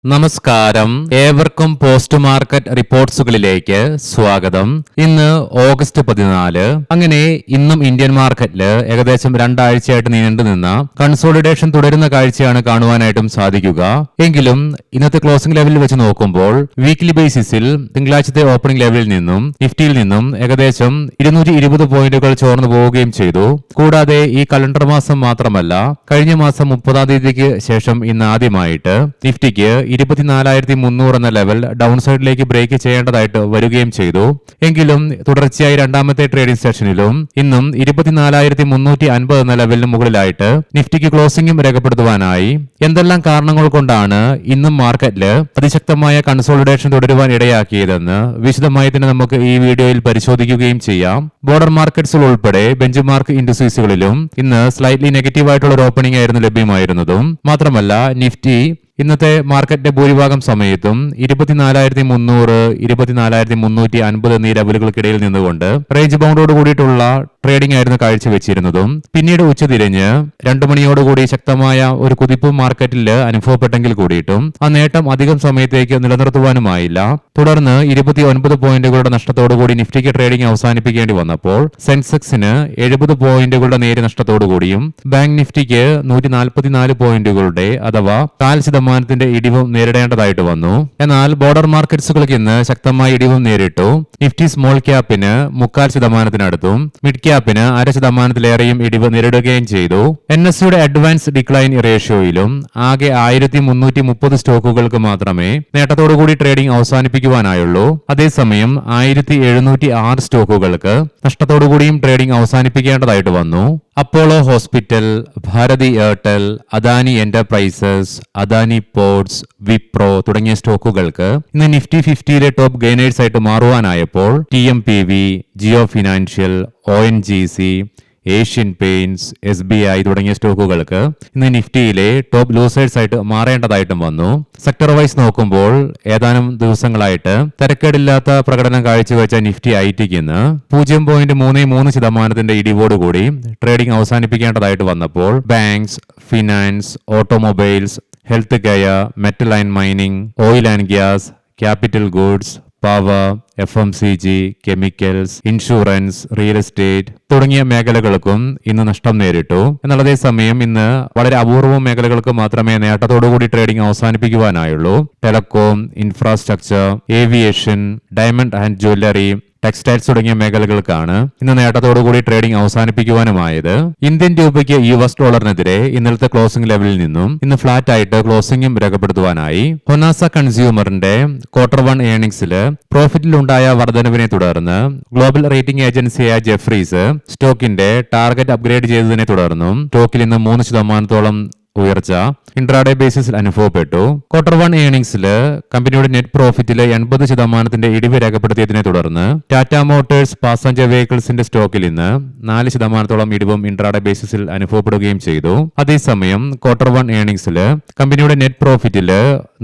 നമസ്കാരം, ഏവർക്കും post market റിപ്പോർട്ട്സുകളിലേക്ക് സ്വാഗതം. ഇന്ന് ഓഗസ്റ്റ് 14. അങ്ങനെ ഇന്നും ഇന്ത്യൻ മാർക്കറ്റിൽ ഏകദേശം രണ്ടാഴ്ചയായിട്ട് നീണ്ടുനിന്ന കൺസോളിഡേഷൻ തുടരുന്ന കാഴ്ചയാണ് കാണുവാനായിട്ടും സാധിക്കുക. എങ്കിലും ഇന്നത്തെ ക്ലോസിംഗ് ലെവലിൽ വെച്ച് നോക്കുമ്പോൾ വീക്ക്ലി ബേസിസിൽ തിങ്കളാഴ്ചത്തെ ഓപ്പണിംഗ് ലെവലിൽ നിന്നും നിഫ്റ്റിയിൽ നിന്നും ഏകദേശം 220 പോയിന്റുകൾ ചോർന്നു പോവുകയും ചെയ്തു. കൂടാതെ ഈ കലണ്ടർ മാസം മാത്രമല്ല, കഴിഞ്ഞ മാസം 30-ാം തീയതിക്ക് ശേഷം ഇന്ന് ആദ്യമായിട്ട് നിഫ്റ്റിക്ക് 24,300 എന്ന ലെവൽ ഡൗൺ സൈഡിലേക്ക് ബ്രേക്ക് ചെയ്യേണ്ടതായിട്ട് വരികയും ചെയ്തു. എങ്കിലും തുടർച്ചയായി രണ്ടാമത്തെ ട്രേഡിംഗ് സെഷനിലും ഇന്നും 24,350 എന്ന ലെവലിന് മുകളിലായിട്ട് നിഫ്റ്റിക്ക് ക്ലോസിംഗും രേഖപ്പെടുത്തുവാനായി. എന്തെല്ലാം കാരണങ്ങൾ കൊണ്ടാണ് ഇന്നും മാർക്കറ്റിൽ അതിശക്തമായ കൺസോളിഡേഷൻ തുടരുവാൻ ഇടയാക്കിയതെന്ന് വിശദമായി തന്നെ നമുക്ക് ഈ വീഡിയോയിൽ പരിശോധിക്കുകയും ചെയ്യാം. ബോർഡർ മാർക്കറ്റ്സിൽ ഉൾപ്പെടെ ബെഞ്ച് മാർക്ക് ഇൻഡസ്ട്രീസുകളിലും ഇന്ന് സ്ലൈറ്റ്ലി നെഗറ്റീവായിട്ടുള്ള ഒരു ഓപ്പണിംഗ് ആയിരുന്നു ലഭ്യമായിരുന്നതും. മാത്രമല്ല നിഫ്റ്റി ഇന്നത്തെ മാർക്കറ്റിന്റെ ഭൂരിഭാഗം സമയത്തും 24,300, 24,350 എന്നീ ലെവലുകൾക്കിടയിൽ നിന്നുകൊണ്ട് റേഞ്ച് ബൗണ്ടോട് കൂടിയിട്ടുള്ള ട്രേഡിംഗ് ആയിരുന്നു കാഴ്ചവെച്ചിരുന്നതും. പിന്നീട് ഉച്ചതിരിഞ്ഞ് 2 മണിയോടുകൂടി ശക്തമായ ഒരു കുതിപ്പ് മാർക്കറ്റിൽ അനുഭവപ്പെട്ടെങ്കിൽ കൂടിയിട്ടും ആ നേട്ടം അധികം സമയത്തേക്ക് നിലനിർത്തുവാനുമായില്ല. തുടർന്ന് 29 പോയിന്റുകളുടെ നഷ്ടത്തോടുകൂടി നിഫ്റ്റിക്ക് ട്രേഡിംഗ് അവസാനിപ്പിക്കേണ്ടി വന്നപ്പോൾ സെൻസെക്സിന് 70 പോയിന്റുകളുടെ നേരിയ നഷ്ടത്തോടുകൂടിയും ബാങ്ക് നിഫ്റ്റിക്ക് 144 പോയിന്റുകളുടെ അഥവാ 4% ഇടിവും നേരിടേണ്ടതായിട്ട് വന്നു. എന്നാൽ ബോർഡർ മാർക്കറ്റ്സുകൾക്ക് ഇന്ന് ശക്തമായ ഇടിവും നേരിട്ടു. നിഫ്റ്റി സ്മോൾ ക്യാപ്പിന് 0.25%, മിഡ് ക്യാപ്പിന് 0.5%-ലേറെയും ഇടിവ് നേരിടുകയും ചെയ്തു. NSEയുടെ അഡ്വാൻസ് ഡിക്ലൈൻ റേഷ്യോയിലും ആകെ 1,330 സ്റ്റോക്കുകൾക്ക് മാത്രമേ നേട്ടത്തോടുകൂടി ട്രേഡിംഗ് അവസാനിപ്പിക്കുവാനായുള്ളൂ. അതേസമയം 1,706 സ്റ്റോക്കുകൾക്ക് നഷ്ടത്തോടുകൂടിയും ട്രേഡിംഗ് അവസാനിപ്പിക്കേണ്ടതായിട്ട് വന്നു. Apollo Hospital, Bharti Airtel, Adani Enterprises, Adani Ports, Wipro തുടങ്ങിയ സ്റ്റോക്കുകൾക്ക് ഇന്ന് നിഫ്റ്റി 50-യിലെ ടോപ്പ് ഗെയിനേഴ്സ് ആയിട്ട് മാറുവാനായപ്പോൾ TMPV, Jio Financial, ONGC, Asian Paints, SBI തുടങ്ങിയ സ്റ്റോക്കുകൾക്ക് ഇന്ന് നിഫ്റ്റിയിലെ ടോപ്പ് ലൂസേഴ്സ് ആയിട്ട് മാറേണ്ടതായിട്ടും വന്നു. സെക്ടർ വൈസ് നോക്കുമ്പോൾ ഏതാനും ദിവസങ്ങളായിട്ട് തരക്കേടില്ലാത്ത പ്രകടനം കാഴ്ചവെച്ച നിഫ്റ്റി ITക്ക് ഇന്ന് 0.33% ഇടിവോടുകൂടി ട്രേഡിംഗ് അവസാനിപ്പിക്കേണ്ടതായിട്ട് വന്നപ്പോൾ banks, finance, automobiles, health care, metal and mining, oil and gas, capital goods, power, FMCG, chemicals, insurance, real estate തുടങ്ങിയ മേഖലകൾക്കും ഇന്ന് നഷ്ടം നേരിട്ടു. എന്നാൽ അതേസമയം ഇന്ന് വളരെ അപൂർവം മേഖലകൾക്ക് മാത്രമേ നേട്ടത്തോടുകൂടി ട്രേഡിംഗ് അവസാനിപ്പിക്കുവാനായുള്ളൂ. Telecom, infrastructure, aviation, diamond and jewellery, textiles തുടങ്ങിയ മേഖലകൾക്കാണ് ഇന്ന് നേട്ടത്തോടുകൂടി ട്രേഡിംഗ് അവസാനിപ്പിക്കുവാനുമായത്. ഇന്ത്യൻ രൂപയ്ക്ക് US ഡോളറിനെതിരെ ഇന്നലത്തെ ക്ലോസിംഗ് ലെവലിൽ നിന്നും ഇന്ന് ഫ്ലാറ്റ് ആയിട്ട് ക്ലോസിംഗും രേഖപ്പെടുത്തുവാനായി. ഹൊനാസ കൺസ്യൂമറിന്റെ Q1 ഏർണിംഗ്സിൽ പ്രോഫിറ്റിലുണ്ടായ വർധനവിനെ തുടർന്ന് ഗ്ലോബൽ റേറ്റിംഗ് ഏജൻസിയായ ജെഫ്രീസ് സ്റ്റോക്കിന്റെ ടാർഗറ്റ് അപ്ഗ്രേഡ് ചെയ്തതിനെ തുടർന്നും സ്റ്റോക്കിൽ ഇന്ന് 3% ഉയർച്ച ഇൻട്രാഡേ ബേസിസിൽ അനുഭവപ്പെട്ടു. Q1 ഏർണിംഗ്സിൽ കമ്പനിയുടെ നെറ്റ് പ്രോഫിറ്റിൽ 80% ഇടിവ് രേഖപ്പെടുത്തിയതിനെ തുടർന്ന് ടാറ്റ മോട്ടോഴ്സ് പാസഞ്ചർ വെഹിക്കിൾസിന്റെ സ്റ്റോക്കിൽ ഇന്ന് 4% ഇടിവും ഇൻട്രാഡേ ബേസിസിൽ അനുഭവപ്പെടുകയും ചെയ്തു. അതേസമയം Q1 ഏർണിംഗ്സിൽ കമ്പനിയുടെ നെറ്റ് പ്രോഫിറ്റിൽ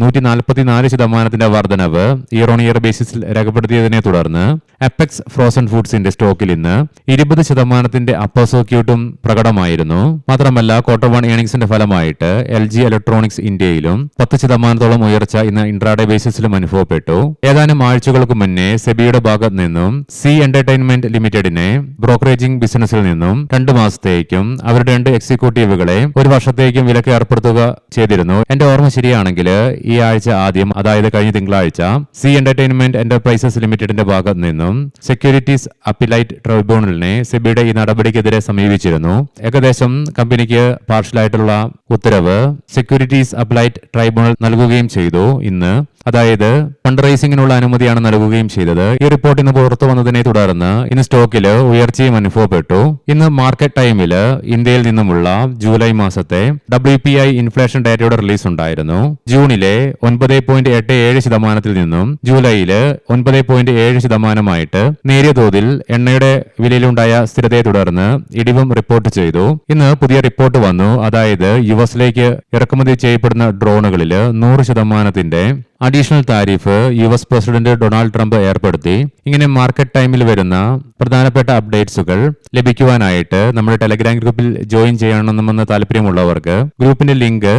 144% വർധനവ് ഇയർ ഓൺ ഇയർ ബേസിസിൽ രേഖപ്പെടുത്തിയതിനെ തുടർന്ന് അപ്പെക്സ് ഫ്രോസൺ ഫുഡ്സിന്റെ സ്റ്റോക്കിൽ ഇന്ന് 20% അപ്പർ സർക്യൂട്ടും പ്രകടമായിരുന്നു. മാത്രമല്ല Q1 ഏർണിംഗ്സിന്റെ ഫലമായിട്ട് LG ഇലക്ട്രോണിക്സ് ഇന്ത്യയിലും 10% ഉയർച്ച ഇന്ന് ഇൻട്രാഡേ ബേസിസിലും അനുഭവപ്പെട്ടു. ഏതാനും ആഴ്ചകൾക്ക് മുന്നേ സെബിയുടെ ഭാഗത്ത് നിന്നും സി എന്റർടൈൻമെന്റ് ലിമിറ്റഡിനെ ബ്രോക്കറേജിംഗ് ബിസിനസിൽ നിന്നും 2 മാസത്തേക്കും അവരുടെ 2 എക്സിക്യൂട്ടീവുകളെ 1 വർഷത്തേക്കും വിലക്ക് ഏർപ്പെടുത്തുക ചെയ്തിരുന്നു. എന്റെ ഓർമ്മ ശരിയാണെങ്കിൽ ഈ ആഴ്ച ആദ്യം, അതായത് കഴിഞ്ഞ തിങ്കളാഴ്ച, സി എന്റർടൈൻമെന്റ് എന്റർപ്രൈസസ് ലിമിറ്റഡിന്റെ ഭാഗത്ത് നിന്നും സെക്യൂരിറ്റീസ് അപ്പീലൈറ്റ് ട്രൈബ്യൂണലിനെ സെബിയുടെ ഈ നടപടിക്കെതിരെ സമീപിച്ചിരുന്നു. ഏകദേശം കമ്പനിക്ക് പാർഷ്യലായിട്ടുള്ള ഉത്തരവ് സെക്യൂരിറ്റീസ് അപ്പീലൈറ്റ് ട്രൈബ്യൂണൽ നൽകുകയും ചെയ്തു ഇന്ന്. അതായത് ഫണ്ട് റൈസിംഗിനുള്ള അനുമതിയാണ് നൽകുകയും ചെയ്തത്. ഈ റിപ്പോർട്ട് ഇന്ന് പുറത്തു വന്നതിനെ തുടർന്ന് ഇന്ന് സ്റ്റോക്കിൽ ഉയർച്ചയും അനുഭവപ്പെട്ടു. ഇന്ന് മാർക്കറ്റ് ടൈമിൽ ഇന്ത്യയിൽ നിന്നുമുള്ള ജൂലൈ മാസത്തെ WPI ഇൻഫ്ലേഷൻ ഡേറ്റയുടെ റിലീസ് ഉണ്ടായിരുന്നു. ജൂണിലെ 9.87% നിന്നും ജൂലൈയില് 9.7% നേരിയ തോതിൽ എണ്ണയുടെ വിലയിലുണ്ടായ സ്ഥിരതയെ തുടർന്ന് ഇടിവും റിപ്പോർട്ട് ചെയ്തു. ഇന്ന് പുതിയ റിപ്പോർട്ട് വന്നു. അതായത് US ഇറക്കുമതി ചെയ്യപ്പെടുന്ന ഡ്രോണുകളിൽ 100% additional tariff US president Donald Trump ഏർപ്പെടുത്തി. ഇങ്ങനെ മാർക്കറ്റ് ടൈമിൽ വരുന്ന പ്രധാനപ്പെട്ട അപ്ഡേറ്റ്സുകൾ ലഭിക്കുവാനായിട്ട് നമ്മുടെ ടെലഗ്രാം ഗ്രൂപ്പിൽ ജോയിൻ ചെയ്യണമെന്ന് താല്പര്യമുള്ളവർക്ക് ഗ്രൂപ്പിന്റെ ലിങ്ക്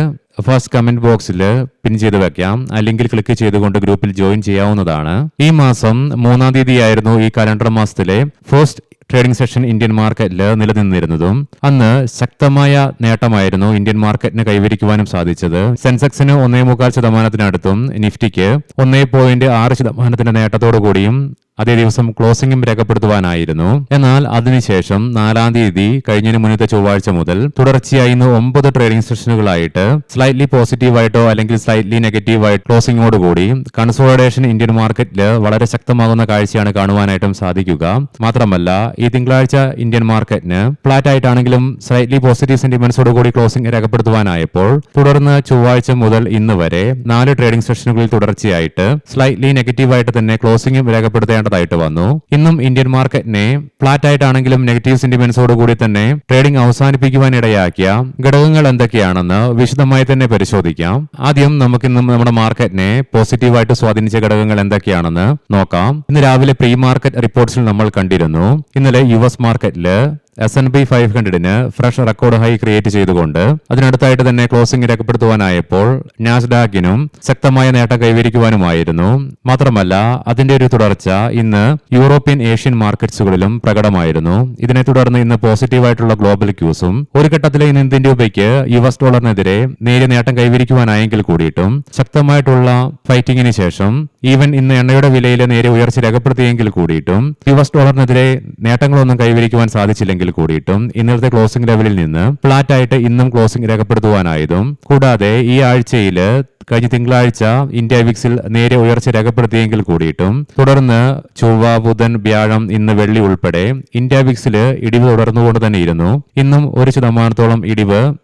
ഫസ്റ്റ് കമന്റ് ബോക്സിൽ പിൻ ചെയ്ത് വെക്കാം. ആ ലിങ്കിൽ ക്ലിക്ക് ചെയ്തുകൊണ്ട് ഗ്രൂപ്പിൽ ജോയിൻ ചെയ്യാവുന്നതാണ്. ഈ മാസം 3-ാം തീയതിയായിരുന്നു ഈ കലണ്ടർ മാസത്തിലെ ഫസ്റ്റ് ട്രേഡിംഗ് സെഷൻ ഇന്ത്യൻ മാർക്കറ്റിൽ നിലനിന്നിരുന്നതും അന്ന് ശക്തമായ നേട്ടമായിരുന്നു ഇന്ത്യൻ മാർക്കറ്റിന് കൈവരിക്കുവാനും സാധിച്ചത്. സെൻസെക്സിന് 1.25% നിഫ്റ്റിക്ക് 1.6% നേട്ടത്തോടു കൂടിയും അതേ ദിവസം ക്ലോസിംഗും രേഖപ്പെടുത്തുവാനായിരുന്നു. എന്നാൽ അതിനുശേഷം 4-ാം തീയതി കഴിഞ്ഞതിന് മുന്നത്തെ ചൊവ്വാഴ്ച മുതൽ തുടർച്ചയായി 9 ട്രേഡിംഗ് സെഷനുകളായിട്ട് സ്ലൈറ്റ്ലി പോസിറ്റീവായിട്ടോ അല്ലെങ്കിൽ സ്ലൈറ്റ്ലി നെഗറ്റീവായിട്ട് ക്ലോസിംഗോടുകൂടി കൺസോളിഡേഷൻ ഇന്ത്യൻ മാർക്കറ്റിൽ വളരെ ശക്തമാകുന്ന കാഴ്ചയാണ് കാണുവാനായിട്ടും സാധിക്കുക. മാത്രമല്ല ഈ തിങ്കളാഴ്ച ഇന്ത്യൻ മാർക്കറ്റിന് ഫ്ലാറ്റ് ആയിട്ടാണെങ്കിലും സ്ലൈറ്റ്ലി പോസിറ്റീവ് സെന്റിമെന്റ്സോടുകൂടി ക്ലോസിംഗ് രേഖപ്പെടുത്തുവാനായപ്പോൾ തുടർന്ന് ചൊവ്വാഴ്ച മുതൽ ഇന്ന് വരെ 4 ട്രേഡിംഗ് സെഷനുകളിൽ തുടർച്ചയായിട്ട് സ്ലൈറ്റ്ലി നെഗറ്റീവായിട്ട് തന്നെ ക്ലോസിംഗും രേഖപ്പെടുത്തേണ്ട വന്നു. ഇന്നും ഇന്ത്യൻ മാർക്കറ്റിനെ ഫ്ലാറ്റ് ആയിട്ടാണെങ്കിലും നെഗറ്റീവ് സെന്റിമെന്റ്സോട് കൂടി തന്നെ ട്രേഡിംഗ് അവസാനിപ്പിക്കുവാൻ ഇടയാക്കിയ ഘടകങ്ങൾ എന്തൊക്കെയാണെന്ന് വിശദമായി തന്നെ പരിശോധിക്കാം. ആദ്യം നമുക്കിന്നും നമ്മുടെ മാർക്കറ്റിനെ പോസിറ്റീവായിട്ട് സ്വാധീനിച്ച ഘടകങ്ങൾ എന്തൊക്കെയാണെന്ന് നോക്കാം. ഇന്ന് രാവിലെ പ്രീ മാർക്കറ്റ് റിപ്പോർട്ട്സിൽ നമ്മൾ കണ്ടിരുന്നു. ഇന്നലെ US മാർക്കറ്റില് S&P 500 fresh record high create ചെയ്തുകൊണ്ട് അതിനടുത്തായിട്ട് തന്നെ ക്ലോസിംഗ് രേഖപ്പെടുത്തുവാനായപ്പോൾ നാസ്ഡാക്കിനും ശക്തമായ നേട്ടം കൈവരിക്കുവാനുമായിരുന്നു. മാത്രമല്ല അതിന്റെ ഒരു തുടർച്ച ഇന്ന് യൂറോപ്യൻ ഏഷ്യൻ മാർക്കറ്റ്സുകളിലും പ്രകടമായിരുന്നു. ഇതിനെ തുടർന്ന് ഇന്ന് പോസിറ്റീവായിട്ടുള്ള ഗ്ലോബൽ ക്യൂസും ഒരു ഘട്ടത്തിലെ ഇന്ന് ഇന്ത്യൻ രൂപയ്ക്ക് US ഡോളറിനെതിരെ നേരിയ നേട്ടം കൈവരിക്കുവാനായെങ്കിൽ കൂടിയിട്ടും ശക്തമായിട്ടുള്ള ഫൈറ്റിംഗിന് ശേഷം ഈവൻ ഇന്ന് എണ്ണയുടെ വിലയിൽ നേരെ ഉയർച്ച രേഖപ്പെടുത്തിയെങ്കിൽ കൂടിയിട്ടും US ഡോളറിനെതിരെ നേട്ടങ്ങളൊന്നും കൈവരിക്കുവാൻ സാധിച്ചില്ലെങ്കിൽ കൂടിയിട്ടും ഇന്നത്തെ ക്ലോസിംഗ് ലെവലിൽ നിന്ന് ഫ്ലാറ്റ് ആയിട്ട് ഇന്നും ക്ലോസിംഗ് രേഖപ്പെടുത്തുവാനായതും കൂടാതെ ഈ ആഴ്ചയിൽ കഴിഞ്ഞ തിങ്കളാഴ്ച ഇന്ത്യ വിക്സിൽ നേരെ ഉയർച്ച രേഖപ്പെടുത്തിയെങ്കിൽ കൂടിയിട്ടും തുടർന്ന് ചൊവ്വ, ബുധൻ, വ്യാഴം, ഇന്ന് വെള്ളി ഉൾപ്പെടെ ഇന്ത്യ വിക്സിൽ ഇടിവ് തുടർന്നുകൊണ്ട് തന്നെ ഇരുന്നു. ഇന്നും 1%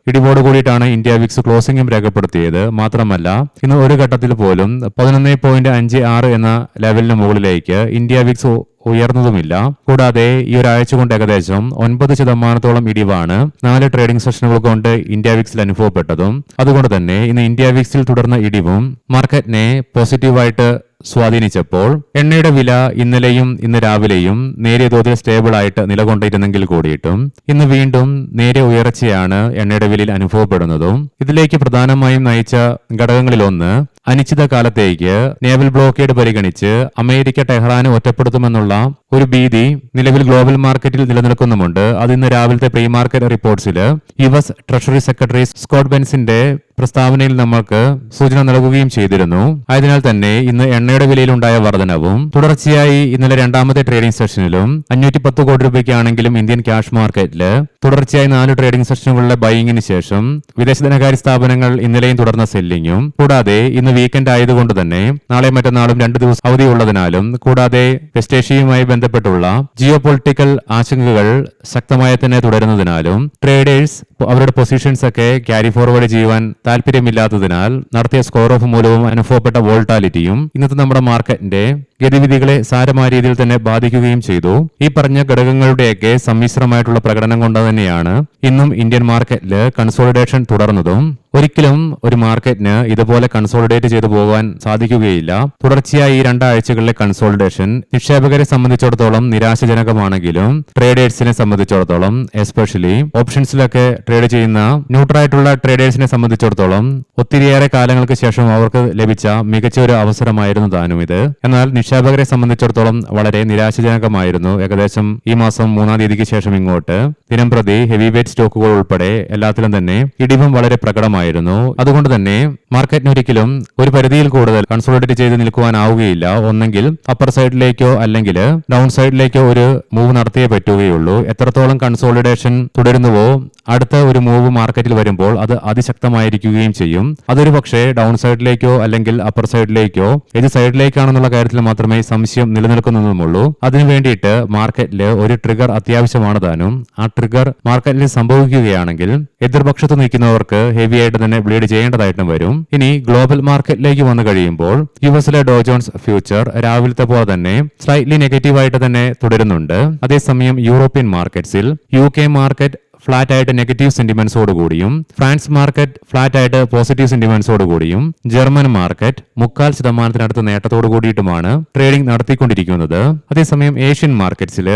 ഇടിവോട് കൂടിയിട്ടാണ് ഇന്ത്യ വിക്സ് ക്ലോസിംഗും രേഖപ്പെടുത്തിയത്. മാത്രമല്ല ഇന്ന് ഒരു ഘട്ടത്തിൽ പോലും 11.56 എന്ന ലെവലിന് മുകളിലേക്ക് ഇന്ത്യ വിക്സ് ഉയർന്നതുമില്ല. കൂടാതെ ഈ ഒരാഴ്ച കൊണ്ട് ഏകദേശം 9% ഇടിവാണ് 4 ട്രേഡിംഗ് സെഷനുകൾ കൊണ്ട് ഇന്ത്യ വിക്സിൽ അനുഭവപ്പെട്ടതും. അതുകൊണ്ട് തന്നെ ഇന്ന് ഇന്ത്യ വിക്സിൽ തുടർന്ന ഇടിവും മാർക്കറ്റിനെ പോസിറ്റീവായിട്ട് സ്വാധീനിച്ചപ്പോൾ എണ്ണയുടെ വില ഇന്നലെയും ഇന്ന് രാവിലെയും നേരിയ തോതിൽ സ്റ്റേബിൾ ആയിട്ട് നിലകൊണ്ടിരുന്നെങ്കിൽ കൂടിയിട്ടും ഇന്ന് വീണ്ടും നേരിയ ഉയർച്ചയാണ് എണ്ണയുടെ വിലയിൽ അനുഭവപ്പെടുന്നതും. ഇതിലേക്ക് പ്രധാനമായും നയിച്ച ഘടകങ്ങളിലൊന്ന് അനിശ്ചിതകാലത്തേക്ക് നേവൽ ബ്ലോക്കേഡ് പരിഗണിച്ച് അമേരിക്ക ടെഹ്റാനെ ഒറ്റപ്പെടുത്തുമെന്നുള്ള ഒരു ഭീതി നിലവിൽ ഗ്ലോബൽ മാർക്കറ്റിൽ നിലനിൽക്കുന്നുമുണ്ട്. അത് ഇന്ന് രാവിലത്തെ പ്രീ മാർക്കറ്റ് റിപ്പോർട്ട്സിൽ US ട്രഷറി സെക്രട്ടറി സ്കോട്ട് ബെൻസിന്റെ പ്രസ്താവനയിൽ നമ്മൾക്ക് സൂചന നൽകുകയും ചെയ്തിരുന്നു. ആയതിനാൽ തന്നെ ഇന്ന് എണ്ണയുടെ വിലയിലുണ്ടായ വർധനവും തുടർച്ചയായി ഇന്നലെ 2ാമത്തെ ട്രേഡിംഗ് സെഷനിലും 510 കോടി രൂപയ്ക്കാണെങ്കിലും ഇന്ത്യൻ ക്യാഷ് മാർക്കറ്റിൽ തുടർച്ചയായി 4 ട്രേഡിംഗ് സെഷനുകളുടെ ബൈയിങ്ങിന് ശേഷം വിദേശ ധനകാര്യ സ്ഥാപനങ്ങൾ ഇന്നലെയും തുടർന്ന സെല്ലിങ്ങും കൂടാതെ ഇന്ന് വീക്കെൻഡ് ആയതുകൊണ്ട് തന്നെ നാളെ മറ്റന്നാളും 2 ദിവസം അവധിയുള്ളതിനാലും കൂടാതെ വെസ്റ്റ് ഏഷ്യയുമായി ബന്ധപ്പെട്ടുള്ള ജിയോ പൊളിറ്റിക്കൽ ആശങ്കകൾ ശക്തമായി തന്നെ തുടരുന്നതിനാലും ട്രേഡേഴ്സ് അവരുടെ പൊസിഷൻസ് ഒക്കെ ക്യാരി ഫോർവേഡ് ചെയ്യുവാൻ താല്പര്യമില്ലാത്തതിനാൽ നടത്തിയ സ്കോർ ഓഫ് മൂലവും അനുഭവപ്പെട്ട വോൾട്ടാലിറ്റിയും ഇന്നത്തെ നമ്മുടെ മാർക്കറ്റിന്റെ ഗതിവിധികളെ സാരമായ രീതിയിൽ തന്നെ ബാധിക്കുകയും ചെയ്തു. ഈ പറഞ്ഞ ഘടകങ്ങളുടെയൊക്കെ സമ്മിശ്രമായിട്ടുള്ള പ്രകടനം കൊണ്ട് തന്നെയാണ് ഇന്നും ഇന്ത്യൻ മാർക്കറ്റിൽ കൺസോളിഡേഷൻ തുടർന്നതും. ഒരിക്കലും ഒരു മാർക്കറ്റിന് ഇതുപോലെ കൺസോളിഡേറ്റ് ചെയ്തു പോകാൻ സാധിക്കുകയില്ല. തുടർച്ചയായി ഈ 2 ആഴ്ചകളിലെ കൺസോളിഡേഷൻ നിക്ഷേപകരെ സംബന്ധിച്ചിടത്തോളം നിരാശജനകമാണെങ്കിലും ട്രേഡേഴ്സിനെ സംബന്ധിച്ചിടത്തോളം എസ്പെഷ്യലി ഓപ്ഷൻസിലൊക്കെ ട്രേഡ് ചെയ്യുന്ന ന്യൂട്രലായിട്ടുള്ള ട്രേഡേഴ്സിനെ സംബന്ധിച്ചിടത്തോളം ഒത്തിരിയേറെ കാലങ്ങൾക്ക് ശേഷം അവർക്ക് ലഭിച്ച മികച്ച ഒരു അവസരമായിരുന്നു താനും ഇത്. എന്നാൽ നിക്ഷേപകരെ സംബന്ധിച്ചിടത്തോളം വളരെ നിരാശജനകമായിരുന്നു. ഏകദേശം ഈ മാസം 3-ാം തീയതിക്ക് ശേഷം ഇങ്ങോട്ട് ദിനം പ്രതി ഹെവി വെയ്റ്റ് സ്റ്റോക്കുകൾ ഉൾപ്പെടെ എല്ലാത്തിലും തന്നെ ഇടിവും വളരെ പ്രകടമായിരുന്നു. അതുകൊണ്ട് തന്നെ മാർക്കറ്റിന് ഒരിക്കലും ഒരു പരിധിയിൽ കൂടുതൽ കൺസോളിഡേറ്റ് ചെയ്ത് നിൽക്കുവാനാവുകയില്ല. ഒന്നെങ്കിൽ അപ്പർ സൈഡിലേക്കോ അല്ലെങ്കിൽ ഡൗൺ സൈഡിലേക്കോ ഒരു മൂവ് നടത്തിയേ പറ്റുകയുള്ളൂ. എത്രത്തോളം കൺസോളിഡേഷൻ തുടരുന്നുവോ അടുത്ത ഒരു മൂവ് മാർക്കറ്റിൽ വരുമ്പോൾ അത് അതിശക്തമായിരിക്കുകയും ചെയ്യും. അതൊരു പക്ഷേ ഡൗൺ സൈഡിലേക്കോ അല്ലെങ്കിൽ അപ്പർ സൈഡിലേക്കോ ഏത് സൈഡിലേക്കാണെന്നുള്ള കാര്യത്തിൽ മാത്രമേ സംശയം നിലനിൽക്കുന്നതുമുള്ളൂ. അതിനു വേണ്ടിയിട്ട് മാർക്കറ്റിൽ ഒരു ട്രിഗർ അത്യാവശ്യമാണ് താനും. ആ ട്രിഗർ മാർക്കറ്റിൽ സംഭവിക്കുകയാണെങ്കിൽ എതിർപക്ഷത്ത് നിൽക്കുന്നവർക്ക് ഹെവി ആയിട്ട് തന്നെ ബ്ലീഡ് ചെയ്യേണ്ടതായിട്ടും വരും. ഇനി ഗ്ലോബൽ മാർക്കറ്റിലേക്ക് വന്നു കഴിയുമ്പോൾ യുഎസിലെ ഡോ ജോൺസ് ഫ്യൂച്ചർ രാവിലത്തെ പോലെ തന്നെ സ്ലൈറ്റ്ലി നെഗറ്റീവായിട്ട് തന്നെ തുടരുന്നുണ്ട്. അതേസമയം യൂറോപ്യൻ മാർക്കറ്റ്സിൽ UK മാർക്കറ്റ് ഫ്ലാറ്റ് ആയിട്ട് നെഗറ്റീവ് സെന്റിമെന്റ്സോടുകൂടിയും ഫ്രാൻസ് മാർക്കറ്റ് ഫ്ലാറ്റ് ആയിട്ട് പോസിറ്റീവ് സെന്റിമെന്റ്സോടുകൂടിയും ജർമ്മൻ മാർക്കറ്റ് 0.25% നേട്ടത്തോടു കൂടിയിട്ടുമാണ് ട്രേഡിംഗ് നടത്തിക്കൊണ്ടിരിക്കുന്നത്. അതേസമയം ഏഷ്യൻ മാർക്കറ്റ്സിൽ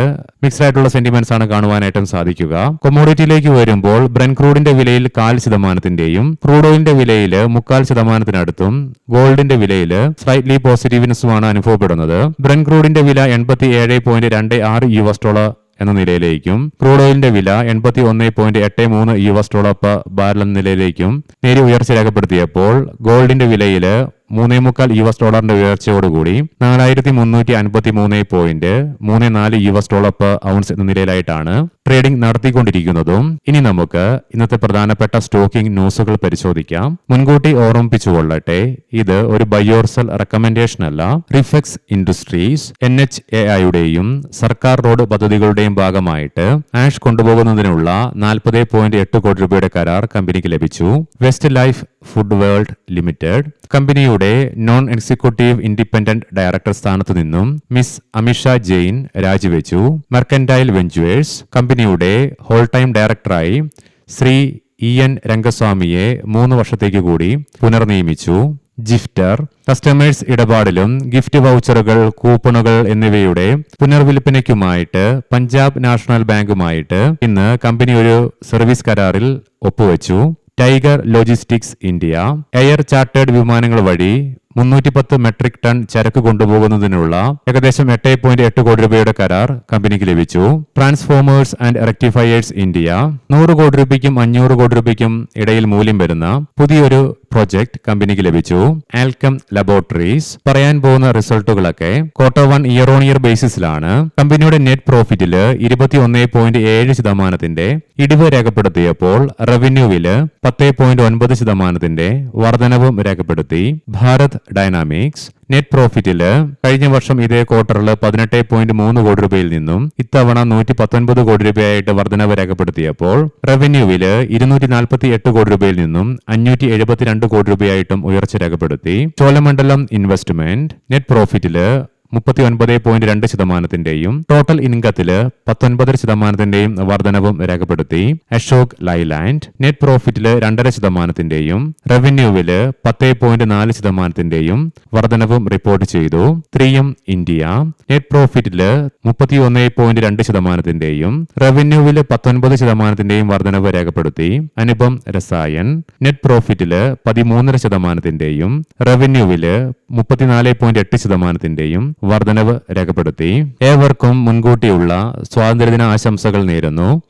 മിക്സ്ഡ് ആയിട്ടുള്ള സെന്റിമെന്റ്സ് ആണ് കാണുവാനായിട്ടും സാധിക്കുക. കൊമോഡിറ്റിയിലേക്ക് വരുമ്പോൾ ബ്രെൻ ക്രൂഡിന്റെ വിലയിൽ 0.25%, ക്രൂഡ് ഓയിലിന്റെ വിലയിൽ 0.25%, ഗോൾഡിന്റെ വിലയിൽ സ്ലൈറ്റ്ലി പോസിറ്റീവ്നെസ്സുമാണ് അനുഭവപ്പെടുന്നത്. ബ്രെൻ ക്രൂഡിന്റെ വില $87.26 എന്ന നിലയിലേക്കും ക്രൂഡ് ഓയിലിന്റെ വില $81.83 per ബാരൽ എന്ന നിലയിലേക്കും നേരിയ ഉയർച്ച രേഖപ്പെടുത്തിയപ്പോൾ ഗോൾഡിന്റെ വിലയിൽ $3.25 ഉയർച്ചയോടുകൂടി $4,353.34 per ഔൺസ് എന്ന നിലയിലായിട്ടാണ് ട്രേഡിംഗ് നടത്തിക്കൊണ്ടിരിക്കുന്നതും. ഇനി നമുക്ക് ഇന്നത്തെ പ്രധാനപ്പെട്ട സ്റ്റോക്കിംഗ് ന്യൂസുകൾ പരിശോധിക്കാം. മുൻകൂട്ടി ഓർമ്മിപ്പിച്ചുകൊള്ളട്ടെ, ഇത് ഒരു ബൈ ഓർ സെൽ റെക്കമെൻഡേഷൻ അല്ല. റിഫെക്സ് ഇൻഡസ്ട്രീസ് NHAIയുടെയും സർക്കാർ റോഡ് പദ്ധതികളുടെയും ഭാഗമായിട്ട് ആഷ് കൊണ്ടുപോകുന്നതിനുള്ള 40.8 കോടി രൂപയുടെ കരാർ കമ്പനിക്ക് ലഭിച്ചു. West life food world limited കമ്പനിയുടെ നോൺ എക്സിക്യൂട്ടീവ് ഇൻഡിപെൻഡന്റ് ഡയറക്ടർ സ്ഥാനത്തു നിന്നും മിസ് അമിഷ ജെയിൻ രാജിവെച്ചു. മെർക്കന്റൈൽ വെഞ്ചേഴ്സ് കമ്പനിയുടെ ഹോൾ ടൈം ഡയറക്ടറായി ശ്രീ EN രംഗസ്വാമിയെ 3 വർഷത്തേക്ക് കൂടി പുനർനിയമിച്ചു. ജിഫ്റ്റർ കസ്റ്റമേഴ്സ് ഇടപാടിലും ഗിഫ്റ്റ് വൗച്ചറുകൾ, കൂപ്പണുകൾ എന്നിവയുടെ പുനർവിൽപ്പനയ്ക്കുമായിട്ട് പഞ്ചാബ് നാഷണൽ ബാങ്കുമായിട്ട് ഇന്ന് കമ്പനി ഒരു സർവീസ് കരാറിൽ ഒപ്പുവെച്ചു. Tiger logistics India air chartered വിമാനങ്ങൾ വഴി 310 മെട്രിക് ടൺ ചരക്ക് കൊണ്ടുപോകുന്നതിനുള്ള ഏകദേശം 8.8 കോടി രൂപയുടെ കരാർ കമ്പനിക്ക് ലഭിച്ചു. ട്രാൻസ്ഫോമേഴ്സ് ആൻഡ് റെക്ടിഫയേഴ്സ് ഇന്ത്യ 100 കോടി രൂപയ്ക്കും 500 കോടി രൂപയ്ക്കും ഇടയിൽ മൂല്യം വരുന്ന പുതിയൊരു പ്രോജക്ട് കമ്പനിക്ക് ലഭിച്ചു. ആൽക്കം ലബോറട്ടറീസ് പറയാൻ പോകുന്ന റിസൾട്ടുകളൊക്കെ Q1 ഇയർ ഓൺ ഇയർ ബേസിസിലാണ്. കമ്പനിയുടെ നെറ്റ് പ്രോഫിറ്റില് 21.7% ഇടിവ് രേഖപ്പെടുത്തിയപ്പോൾ റവന്യൂവില് 10.9% വർധനവും രേഖപ്പെടുത്തി. ഭാരത് ഡൈനാമിക്സ് നെറ്റ് പ്രോഫിറ്റില് കഴിഞ്ഞ വർഷം ഇതേ ക്വാർട്ടറിൽ 18.3 കോടി രൂപയിൽ നിന്നും ഇത്തവണ 119 കോടി രൂപയായിട്ട് വർധനവ് രേഖപ്പെടുത്തിയപ്പോൾ റവന്യൂവില് 248 കോടി രൂപയിൽ നിന്നും 572 കോടി രൂപയായിട്ടും ഉയർച്ച രേഖപ്പെടുത്തി. ചോളമണ്ഡലം ഇൻവെസ്റ്റ്മെന്റ് നെറ്റ് പ്രോഫിറ്റില് 39.2%, ടോട്ടൽ ഇൻകത്തില് 19% വർധനവും രേഖപ്പെടുത്തി. അശോക് ലൈലാൻഡ് നെറ്റ് പ്രോഫിറ്റില് 2.5%, റവന്യൂവില് 10.4% വർധനവും റിപ്പോർട്ട് ചെയ്തു. 3M ഇന്ത്യ നെറ്റ് പ്രോഫിറ്റില് 31.2%, റവന്യൂവില് 19% വർധനവ് രേഖപ്പെടുത്തി. അനുപം രസായൻ നെറ്റ് പ്രോഫിറ്റില് 13%, റവന്യൂവില് 34.8% വർധനവ് രേഖപ്പെടുത്തി. ഏവർക്കും മുൻകൂട്ടിയുള്ള സ്വാതന്ത്ര്യദിന ആശംസകൾ നേരുന്നു.